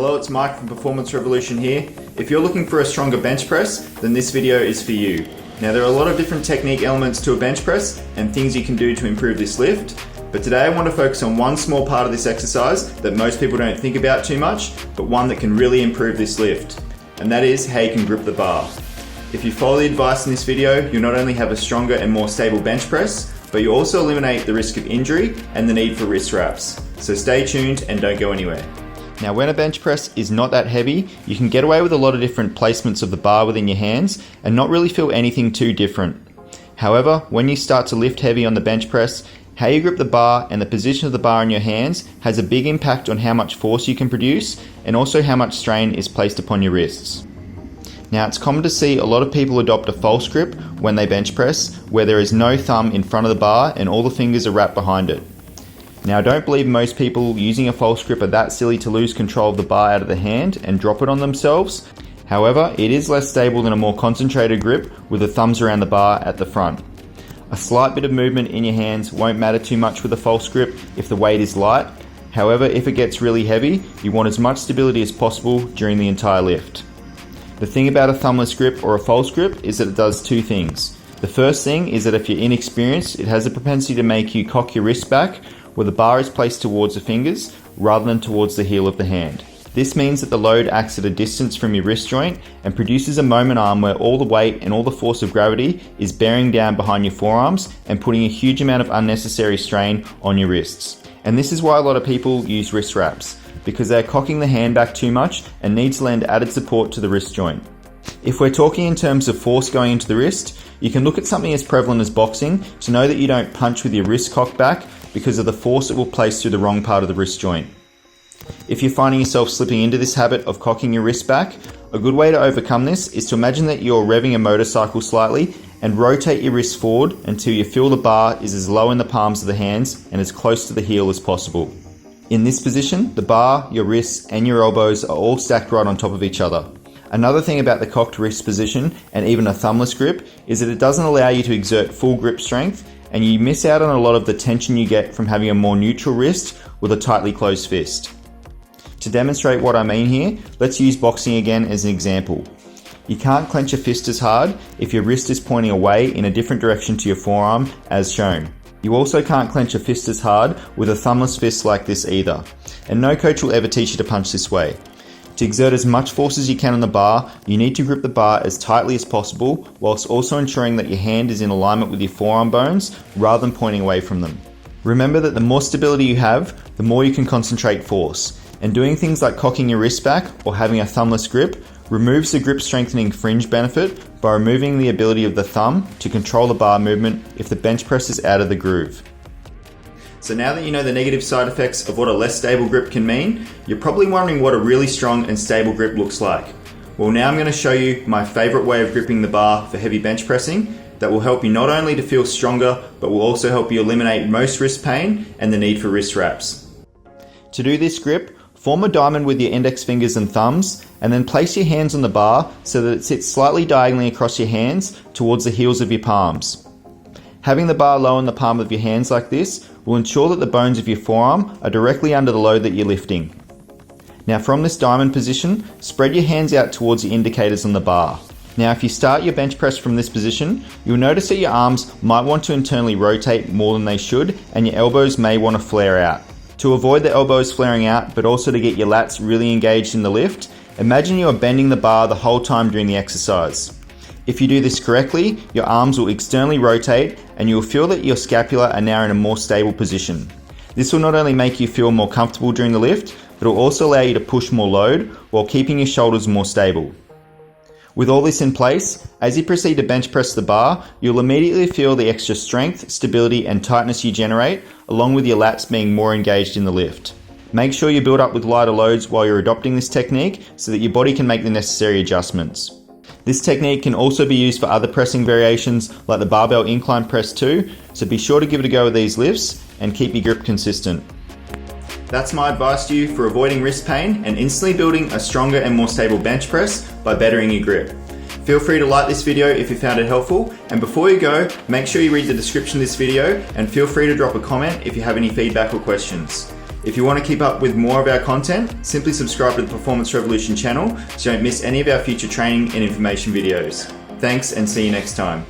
Hello, it's Mike from Performance Revolution here. If you're looking for a stronger bench press, then this video is for you. Now there are a lot of different technique elements to a bench press and things you can do to improve this lift, but today I want to focus on one small part of this exercise that most people don't think about too much, but one that can really improve this lift, and that is how you can grip the bar. If you follow the advice in this video, you'll not only have a stronger and more stable bench press, but you also eliminate the risk of injury and the need for wrist wraps. So stay tuned and don't go anywhere. Now when a bench press is not that heavy, you can get away with a lot of different placements of the bar within your hands and not really feel anything too different. However, when you start to lift heavy on the bench press, how you grip the bar and the position of the bar in your hands has a big impact on how much force you can produce and also how much strain is placed upon your wrists. Now it's common to see a lot of people adopt a false grip when they bench press, where there is no thumb in front of the bar and all the fingers are wrapped behind it. Now I don't believe most people using a false grip are that silly to lose control of the bar out of the hand and drop it on themselves. However, it is less stable than a more concentrated grip with the thumbs around the bar at the front. A slight bit of movement in your hands won't matter too much with a false grip if the weight is light. However, if it gets really heavy, you want as much stability as possible during the entire lift. The thing about a thumbless grip or a false grip is that it does two things. The first thing is that if you're inexperienced, it has a propensity to make you cock your wrist back where the bar is placed towards the fingers rather than towards the heel of the hand. This means that the load acts at a distance from your wrist joint and produces a moment arm where all the weight and all the force of gravity is bearing down behind your forearms and putting a huge amount of unnecessary strain on your wrists. And this is why a lot of people use wrist wraps, because they're cocking the hand back too much and need to lend added support to the wrist joint. If we're talking in terms of force going into the wrist, you can look at something as prevalent as boxing to know that you don't punch with your wrist cocked back because of the force it will place through the wrong part of the wrist joint. If you're finding yourself slipping into this habit of cocking your wrist back, a good way to overcome this is to imagine that you're revving a motorcycle slightly and rotate your wrist forward until you feel the bar is as low in the palms of the hands and as close to the heel as possible. In this position, the bar, your wrists and your elbows are all stacked right on top of each other. Another thing about the cocked wrist position and even a thumbless grip is that it doesn't allow you to exert full grip strength and you miss out on a lot of the tension you get from having a more neutral wrist with a tightly closed fist. To demonstrate what I mean here, let's use boxing again as an example. You can't clench a fist as hard if your wrist is pointing away in a different direction to your forearm as shown. You also can't clench a fist as hard with a thumbless fist like this either, and no coach will ever teach you to punch this way. To exert as much force as you can on the bar, you need to grip the bar as tightly as possible, whilst also ensuring that your hand is in alignment with your forearm bones rather than pointing away from them. Remember that the more stability you have, the more you can concentrate force, and doing things like cocking your wrist back or having a thumbless grip removes the grip strengthening fringe benefit by removing the ability of the thumb to control the bar movement if the bench press is out of the groove. So now that you know the negative side effects of what a less stable grip can mean, you're probably wondering what a really strong and stable grip looks like. Well, now I'm going to show you my favorite way of gripping the bar for heavy bench pressing that will help you not only to feel stronger, but will also help you eliminate most wrist pain and the need for wrist wraps. To do this grip, form a diamond with your index fingers and thumbs, and then place your hands on the bar so that it sits slightly diagonally across your hands towards the heels of your palms. Having the bar low in the palm of your hands like this will ensure that the bones of your forearm are directly under the load that you're lifting. Now from this diamond position, spread your hands out towards your indicators on the bar. Now if you start your bench press from this position, you'll notice that your arms might want to internally rotate more than they should and your elbows may want to flare out. To avoid the elbows flaring out, but also to get your lats really engaged in the lift, imagine you are bending the bar the whole time during the exercise. If you do this correctly, your arms will externally rotate and you will feel that your scapula are now in a more stable position. This will not only make you feel more comfortable during the lift, but it will also allow you to push more load while keeping your shoulders more stable. With all this in place, as you proceed to bench press the bar, you'll immediately feel the extra strength, stability and tightness you generate, along with your lats being more engaged in the lift. Make sure you build up with lighter loads while you're adopting this technique so that your body can make the necessary adjustments. This technique can also be used for other pressing variations like the barbell incline press too, so be sure to give it a go with these lifts and keep your grip consistent. That's my advice to you for avoiding wrist pain and instantly building a stronger and more stable bench press by bettering your grip. Feel free to like this video if you found it helpful, and before you go, make sure you read the description of this video and feel free to drop a comment if you have any feedback or questions. If you want to keep up with more of our content, simply subscribe to the Performance Revolution channel so you don't miss any of our future training and information videos. Thanks and see you next time.